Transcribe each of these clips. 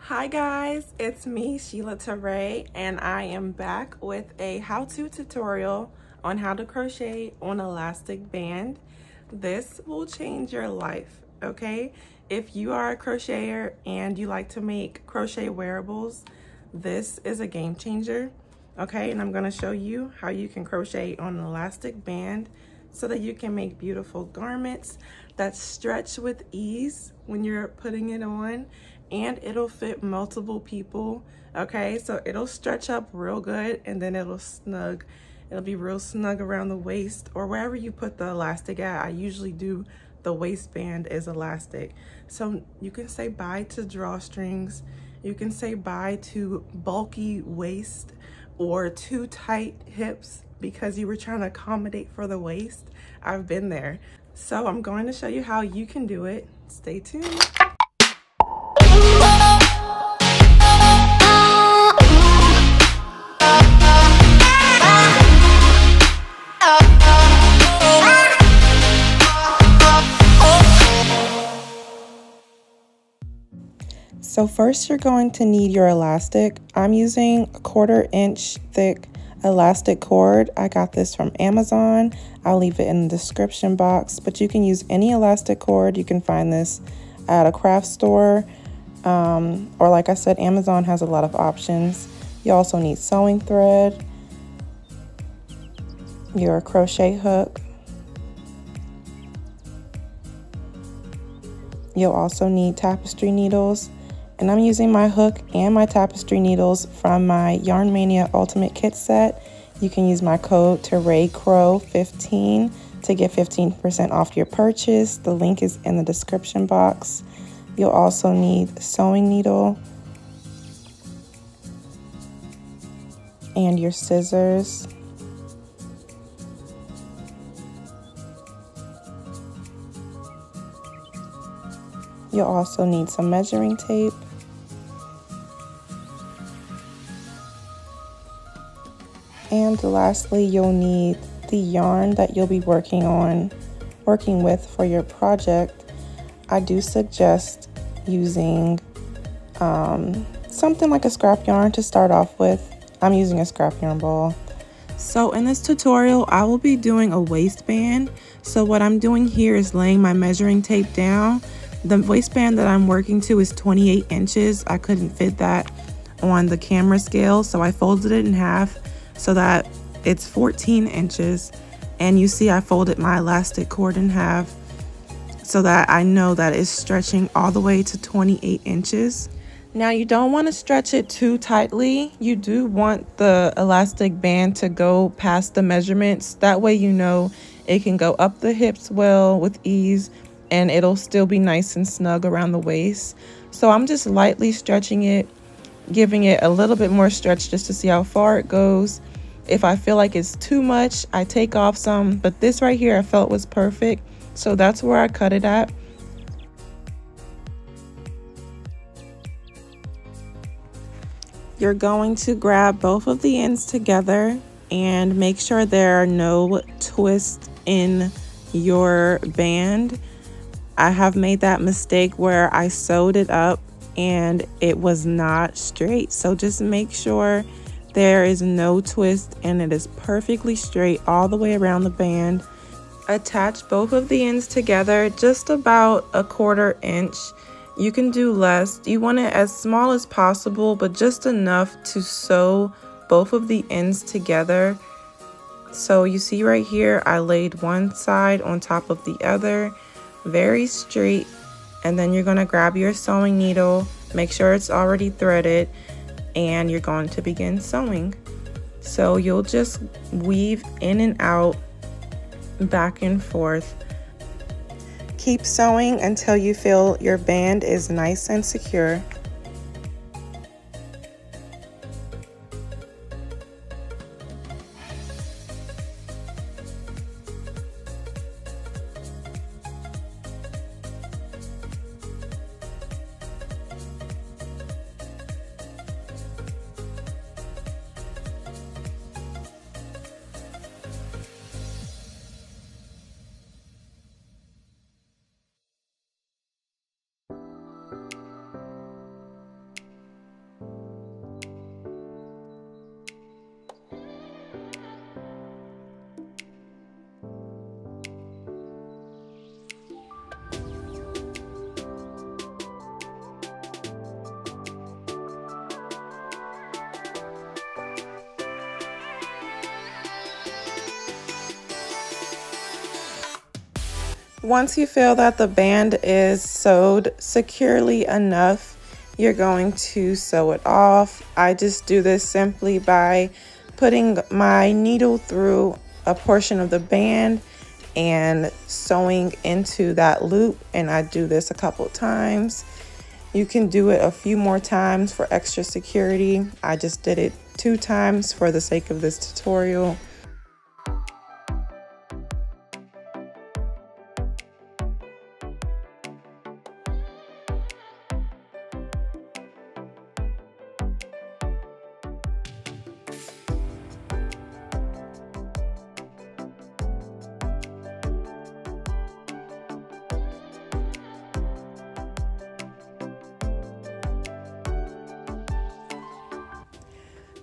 Hi guys, it's me, SheiLa Teré, and I am back with a how-to tutorial on how to crochet on elastic band. This will change your life, okay? If you are a crocheter and you like to make crochet wearables, this is a game changer, okay? And I'm gonna show you how you can crochet on an elastic band so that you can make beautiful garments that stretch with ease when you're putting it on, and it'll fit multiple people, okay? So it'll stretch up real good, and then it'll be real snug around the waist or wherever you put the elastic at. I usually do the waistband is elastic. So you can say bye to drawstrings, you can say bye to bulky waist or too tight hips because you were trying to accommodate for the waist. I've been there. So I'm going to show you how you can do it. Stay tuned. So first you're going to need your elastic. I'm using a 1/4 inch thick elastic cord. I got this from Amazon. I'll leave it in the description box, but you can use any elastic cord. You can find this at a craft store, or like I said, Amazon has a lot of options. You also need sewing thread, your crochet hook. You'll also need tapestry needles. And I'm using my hook and my tapestry needles from my Yarn Mania Ultimate Kit set. You can use my code TERAYCROW15 to get 15% off your purchase. The link is in the description box. You'll also need a sewing needle and your scissors. You'll also need some measuring tape. And lastly, you'll need the yarn that you'll be working with for your project. I do suggest using something like a scrap yarn to start off with. I'm using a scrap yarn ball. So in this tutorial, I will be doing a waistband. So what I'm doing here is laying my measuring tape down. The waistband that I'm working to is 28 inches. I couldn't fit that on the camera scale, so I folded it in half so that it's 14 inches. And you see I folded my elastic cord in half so that I know that it's stretching all the way to 28 inches. Now you don't want to stretch it too tightly. You do want the elastic band to go past the measurements. That way you know it can go up the hips well with ease, and it'll still be nice and snug around the waist. So I'm just lightly stretching it, giving it a little bit more stretch just to see how far it goes. If I feel like it's too much, I take off some, but this right here I felt was perfect. So that's where I cut it at. You're going to grab both of the ends together and make sure there are no twists in your band. I have made that mistake where I sewed it up and it was not straight. So just make sure there is no twist and it is perfectly straight all the way around the band. Attach both of the ends together just about a 1/4 inch. You can do less. You want it as small as possible, but just enough to sew both of the ends together. So you see right here, I laid one side on top of the other, very straight, and then you're going to grab your sewing needle, make sure it's already threaded, and you're going to begin sewing. So you'll just weave in and out, back and forth. Keep sewing until you feel your band is nice and secure. Once you feel that the band is sewed securely enough, you're going to sew it off. I just do this simply by putting my needle through a portion of the band and sewing into that loop, and I do this a couple times. You can do it a few more times for extra security. I just did it 2 times for the sake of this tutorial.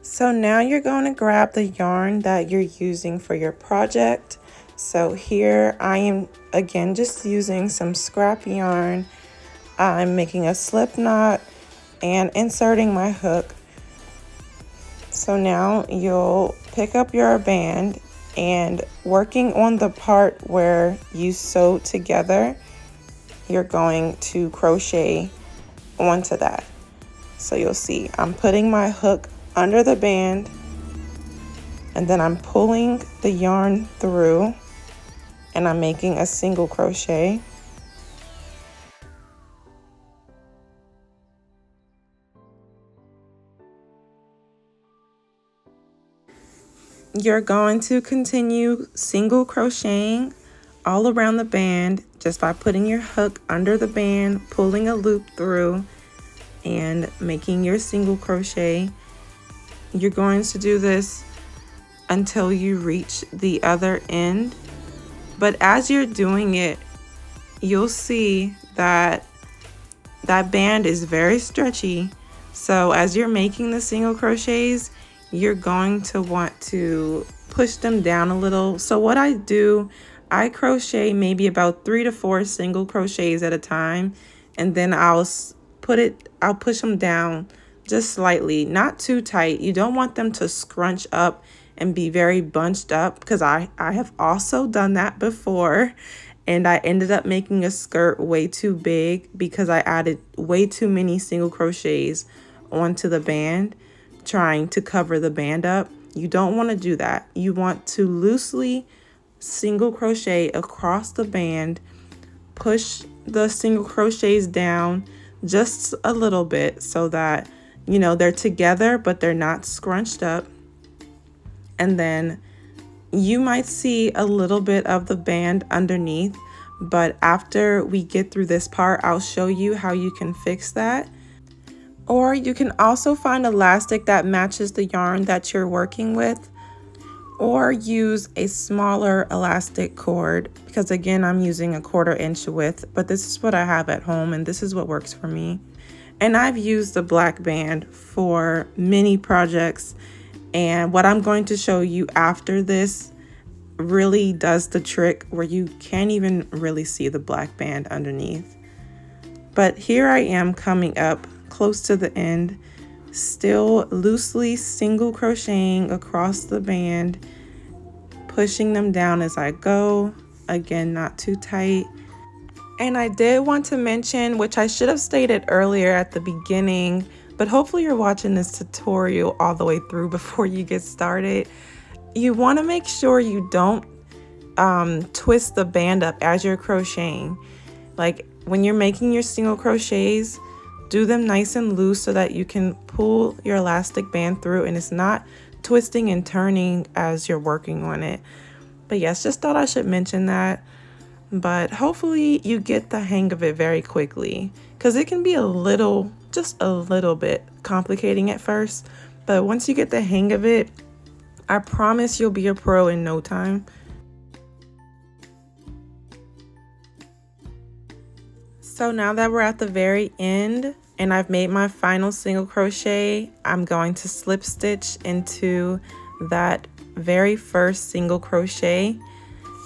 So now you're going to grab the yarn that you're using for your project. So here I am again just using some scrap yarn. I'm making a slip knot and inserting my hook. So now you'll pick up your band and working on the part where you sew together, you're going to crochet onto that. So you'll see I'm putting my hook under the band, and then I'm pulling the yarn through and I'm making a single crochet. You're going to continue single crocheting all around the band just by putting your hook under the band, pulling a loop through, and making your single crochet. You're going to do this until you reach the other end. But as you're doing it, you'll see that that band is very stretchy. So as you're making the single crochets, you're going to want to push them down a little. So what I do, I crochet maybe about 3 to 4 single crochets at a time, and then I'll push them down just slightly, not too tight. You don't want them to scrunch up and be very bunched up, because I have also done that before, and I ended up making a skirt way too big because I added way too many single crochets onto the band, trying to cover the band up. You don't want to do that. You want to loosely single crochet across the band, push the single crochets down just a little bit so that, you know, they're together but they're not scrunched up. And then you might see a little bit of the band underneath, but after we get through this part, I'll show you how you can fix that. Or you can also find elastic that matches the yarn that you're working with, or use a smaller elastic cord, because again, I'm using a 1/4 inch width, but this is what I have at home and this is what works for me. And I've used the black band for many projects, and what I'm going to show you after this really does the trick where you can't even really see the black band underneath. But here I am coming up close to the end, still loosely single crocheting across the band, pushing them down as I go, again not too tight. And I did want to mention, which I should have stated earlier at the beginning, but hopefully you're watching this tutorial all the way through before you get started. You want to make sure you don't twist the band up as you're crocheting. Like when you're making your single crochets, do them nice and loose so that you can pull your elastic band through and it's not twisting and turning as you're working on it. But yes, just thought I should mention that. But hopefully you get the hang of it very quickly, because it can be just a little bit complicating at first. But once you get the hang of it, I promise you'll be a pro in no time. So now that we're at the very end and I've made my final single crochet, I'm going to slip stitch into that very first single crochet,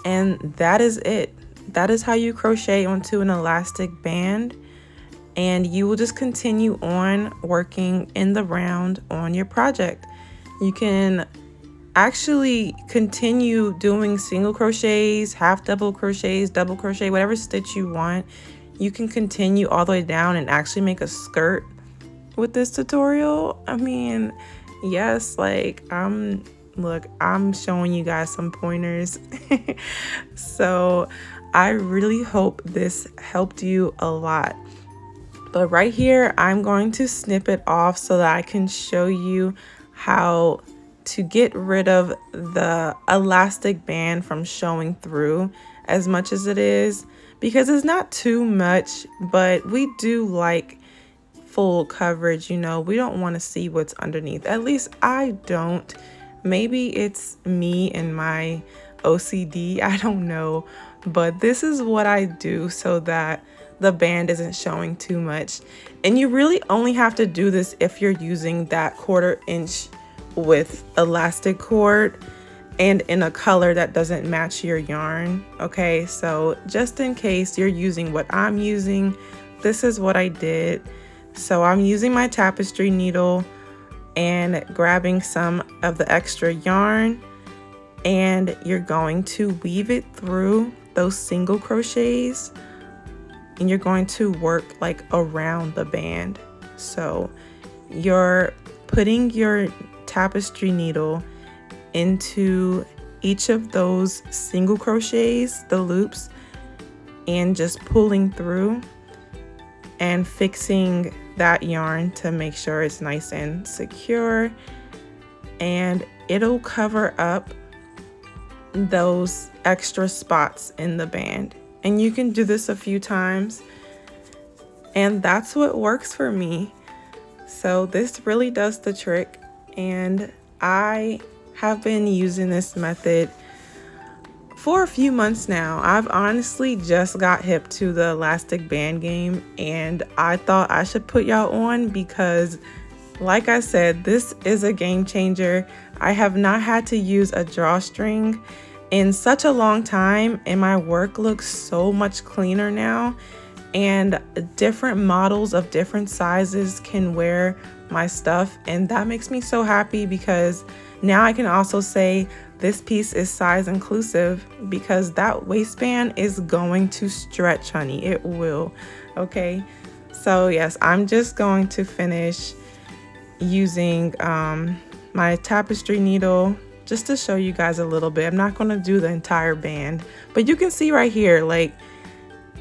and that is it. That is how you crochet onto an elastic band, and you will just continue on working in the round on your project. You can actually continue doing single crochets, half double crochets, double crochet, whatever stitch you want. You can continue all the way down and actually make a skirt with this tutorial. I mean, yes, like look, I'm showing you guys some pointers. So I really hope this helped you a lot. But right here, I'm going to snip it off so that I can show you how to get rid of the elastic band from showing through as much as it is, because it's not too much, but we do like full coverage. You know, we don't want to see what's underneath. At least I don't. Maybe it's me and my OCD, I don't know, but this is what I do so that the band isn't showing too much. And you really only have to do this if you're using that 1/4 inch with elastic cord and in a color that doesn't match your yarn. Okay, so just in case you're using what I'm using, this is what I did. So I'm using my tapestry needle and grabbing some of the extra yarn, and you're going to weave it through those single crochets, and you're going to work like around the band. So you're putting your tapestry needle into each of those single crochets, the loops, and just pulling through and fixing that yarn to make sure it's nice and secure, and it'll cover up those extra spots in the band. And you can do this a few times, and that's what works for me. So this really does the trick, and I have been using this method for a few months now. I've honestly just got hip to the elastic band game, and I thought I should put y'all on because, like I said, this is a game changer. I have not had to use a drawstring in such a long time, and my work looks so much cleaner now, and different models of different sizes can wear my stuff, and that makes me so happy because now I can also say this piece is size inclusive, because that waistband is going to stretch, honey. It will. Okay, so yes, I'm just going to finish using my tapestry needle just to show you guys a little bit. I'm not going to do the entire band, but you can see right here, like,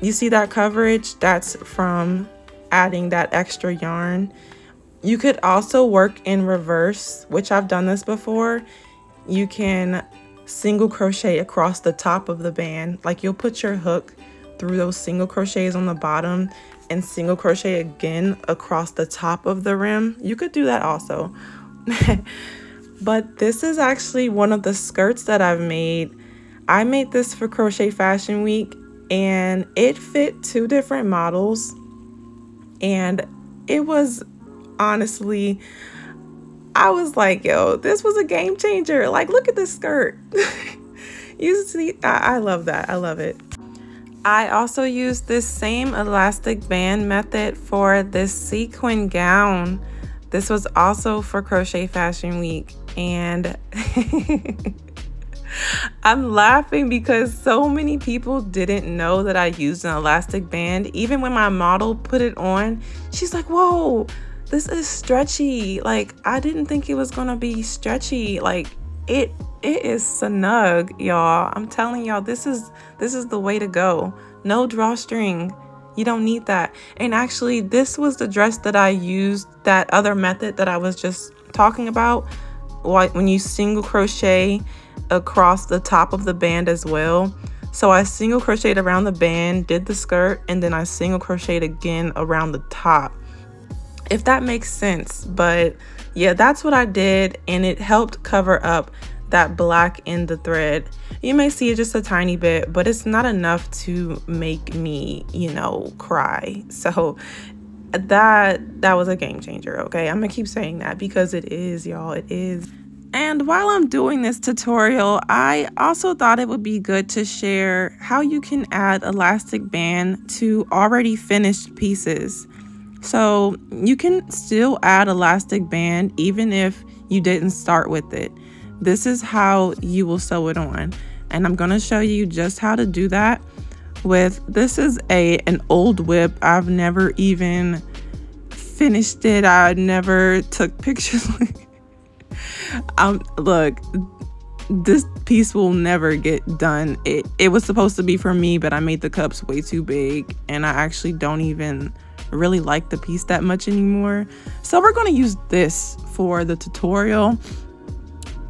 you see that coverage? That's from adding that extra yarn. You could also work in reverse, which I've done this before. You can single crochet across the top of the band. Like, you'll put your hook through those single crochets on the bottom and single crochet again across the top of the rim. You could do that also. But this is actually one of the skirts that I've made. I made this for Crochet Fashion Week, and it fit 2 different models, and it was honestly, I was like, yo, this was a game changer. Like, look at this skirt. You see, I love that. I love it. I also used this same elastic band method for this sequin gown. This was also for Crochet Fashion Week, and I'm laughing because so many people didn't know that I used an elastic band. Even when my model put it on, she's like, whoa, this is stretchy. Like, I didn't think it was gonna be stretchy. Like, it is snug, y'all. I'm telling y'all, this is the way to go. No drawstring. You don't need that. And actually, this was the dress that I used, that other method that I was just talking about, like when you single crochet across the top of the band as well. So I single crocheted around the band, did the skirt, and then I single crocheted again around the top, if that makes sense. But yeah, that's what I did, and it helped cover up that black in the thread. You may see it just a tiny bit, but it's not enough to make me, you know, cry. So that was a game changer. Okay, I'm gonna keep saying that because it is, y'all. It is. And while I'm doing this tutorial, I also thought it would be good to share how you can add elastic band to already finished pieces. So you can still add elastic band even if you didn't start with it, this is how you will sew it on. And I'm gonna show you just how to do that with, this is an old whip. I've never even finished it. I never took pictures. Look, this piece will never get done. It was supposed to be for me, but I made the cups way too big, and I actually don't even really like the piece that much anymore. So we're going to use this for the tutorial,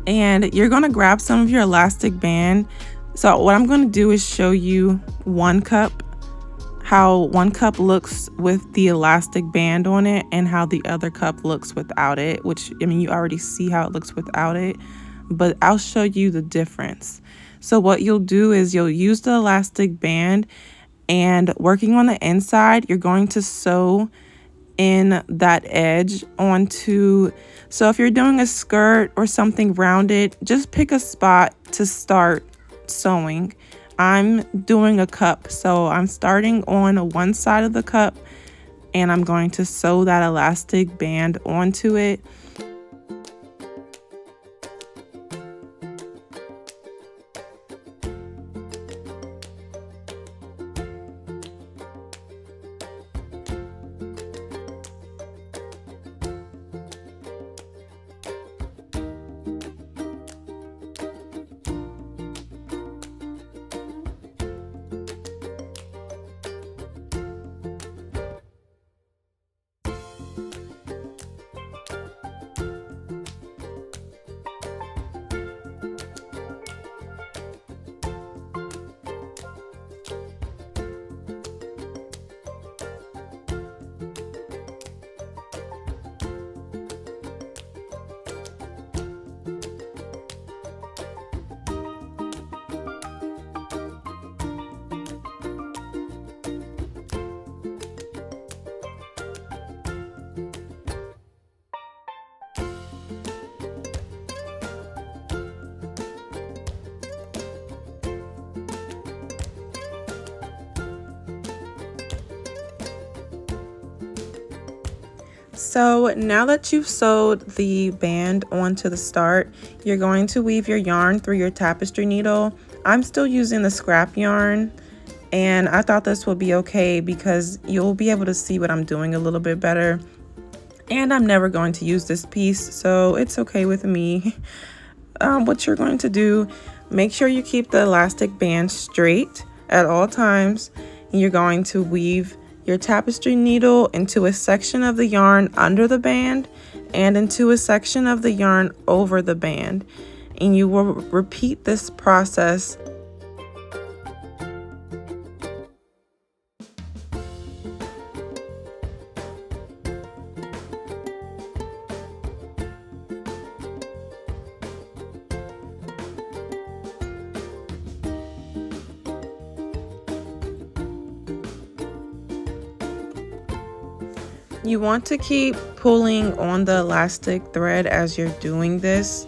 and you're going to grab some of your elastic band. So what I'm going to do is show you one cup, how one cup looks with the elastic band on it and how the other cup looks without it, which, I mean, you already see how it looks without it, but I'll show you the difference. So what you'll do is you'll use the elastic band, and working on the inside, you're going to sew in that edge onto, so if you're doing a skirt or something rounded, just pick a spot to start sewing. I'm doing a cup, so I'm starting on one side of the cup, and I'm going to sew that elastic band onto it. So now that you've sewed the band onto the start, you're going to weave your yarn through your tapestry needle. I'm still using the scrap yarn, and I thought this would be okay because you'll be able to see what I'm doing a little bit better. And I'm never going to use this piece, so it's okay with me. What you're going to do, make sure you keep the elastic band straight at all times. You're going to weave your tapestry needle into a section of the yarn under the band and into a section of the yarn over the band, and you will repeat this process. You want to keep pulling on the elastic thread as you're doing this,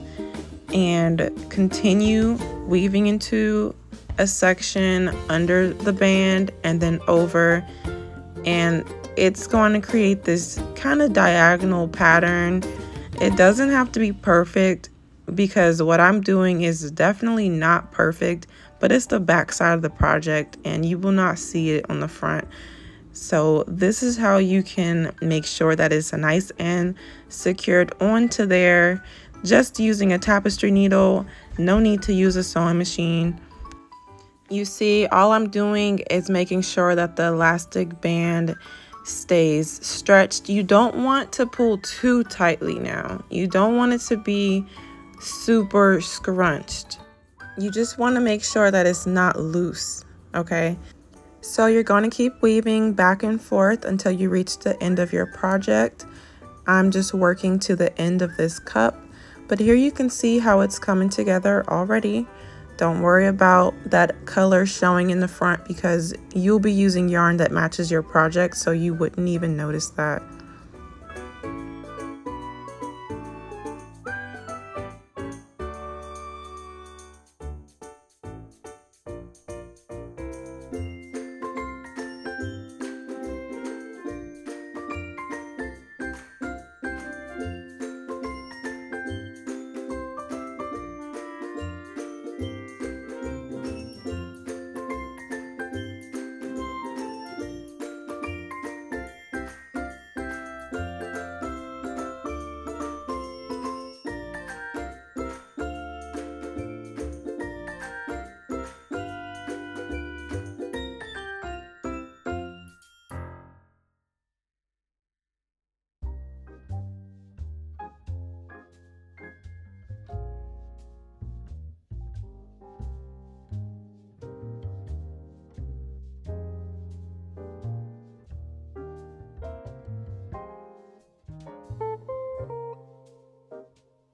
and continue weaving into a section under the band and then over, and it's going to create this kind of diagonal pattern. It doesn't have to be perfect, because what I'm doing is definitely not perfect, but it's the back side of the project and you will not see it on the front. So this is how you can make sure that it's a nice and secured onto there, just using a tapestry needle. No need to use a sewing machine. You see, all I'm doing is making sure that the elastic band stays stretched. You don't want to pull too tightly now. You don't want it to be super scrunched. You just want to make sure that it's not loose, okay? So you're going to keep weaving back and forth until you reach the end of your project. I'm just working to the end of this cup, but here you can see how it's coming together already. Don't worry about that color showing in the front, because you'll be using yarn that matches your project, so you wouldn't even notice that.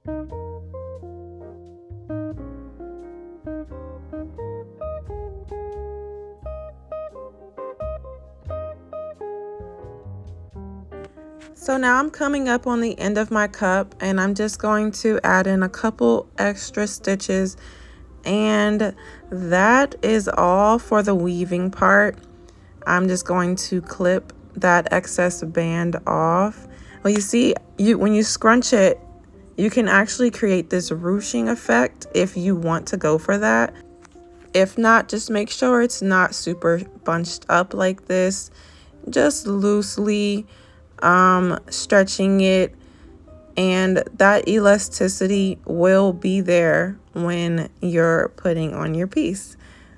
So now I'm coming up on the end of my cup, and I'm just going to add in a couple extra stitches, and that is all for the weaving part. I'm just going to clip that excess band off. Well, you see, when you scrunch it, you can actually create this ruching effect if you want to go for that. If not, just make sure it's not super bunched up like this. Just loosely stretching it, and that elasticity will be there when you're putting on your piece.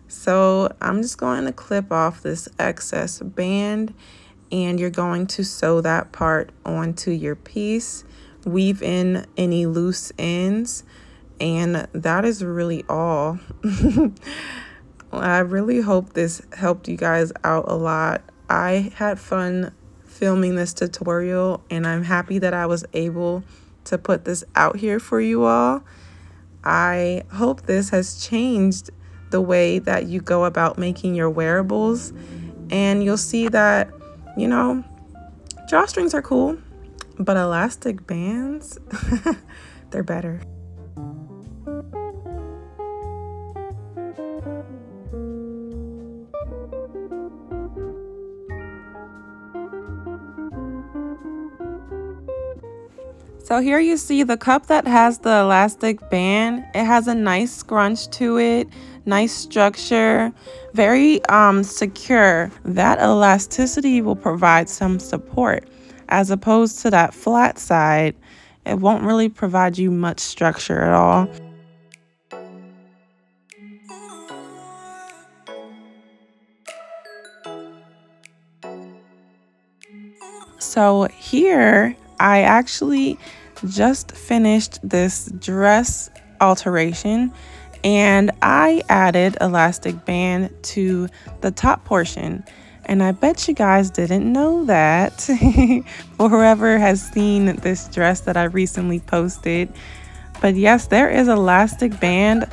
So I'm just going to clip off this excess band, and you're going to sew that part onto your piece, weave in any loose ends, and that is really all. I really hope this helped you guys out a lot. I had fun filming this tutorial, and I'm happy that I was able to put this out here for you all. I hope this has changed the way that you go about making your wearables, and you'll see that, you know, drawstrings are cool, but elastic bands, they're better. So here you see the cup that has the elastic band. It has a nice scrunch to it, nice structure, very secure. That elasticity will provide some support, as opposed to that flat side. It won't really provide you much structure at all. So here I actually just finished this dress alteration, and I added elastic band to the top portion. And I bet you guys didn't know that, for whoever has seen this dress that I recently posted. But yes, there is elastic band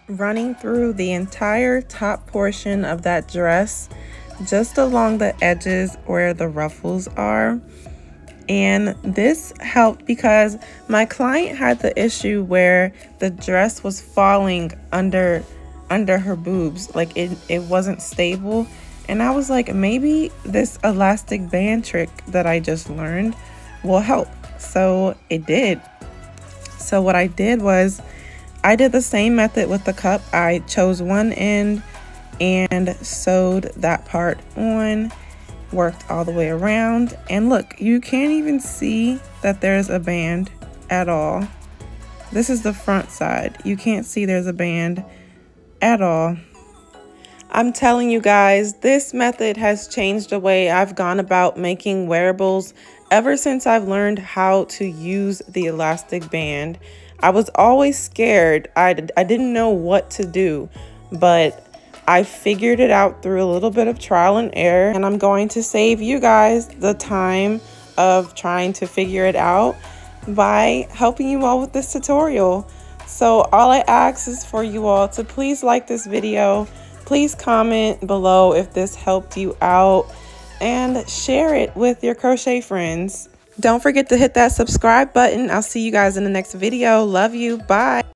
running through the entire top portion of that dress, just along the edges where the ruffles are. And this helped because my client had the issue where the dress was falling under her boobs, like it wasn't stable. And I was like, maybe this elastic band trick that I just learned will help. So it did. So what I did was I did the same method with the cup. I chose one end and sewed that part on, worked all the way around, and look, you can't even see that there's a band at all. This is the front side. You can't see there's a band at all. I'm telling you guys, this method has changed the way I've gone about making wearables ever since I've learned how to use the elastic band. I was always scared. I didn't know what to do, but I figured it out through a little bit of trial and error, and I'm going to save you guys the time of trying to figure it out by helping you all with this tutorial. So all I ask is for you all to please like this video, please comment below if this helped you out, and share it with your crochet friends. Don't forget to hit that subscribe button. I'll see you guys in the next video. Love you. Bye.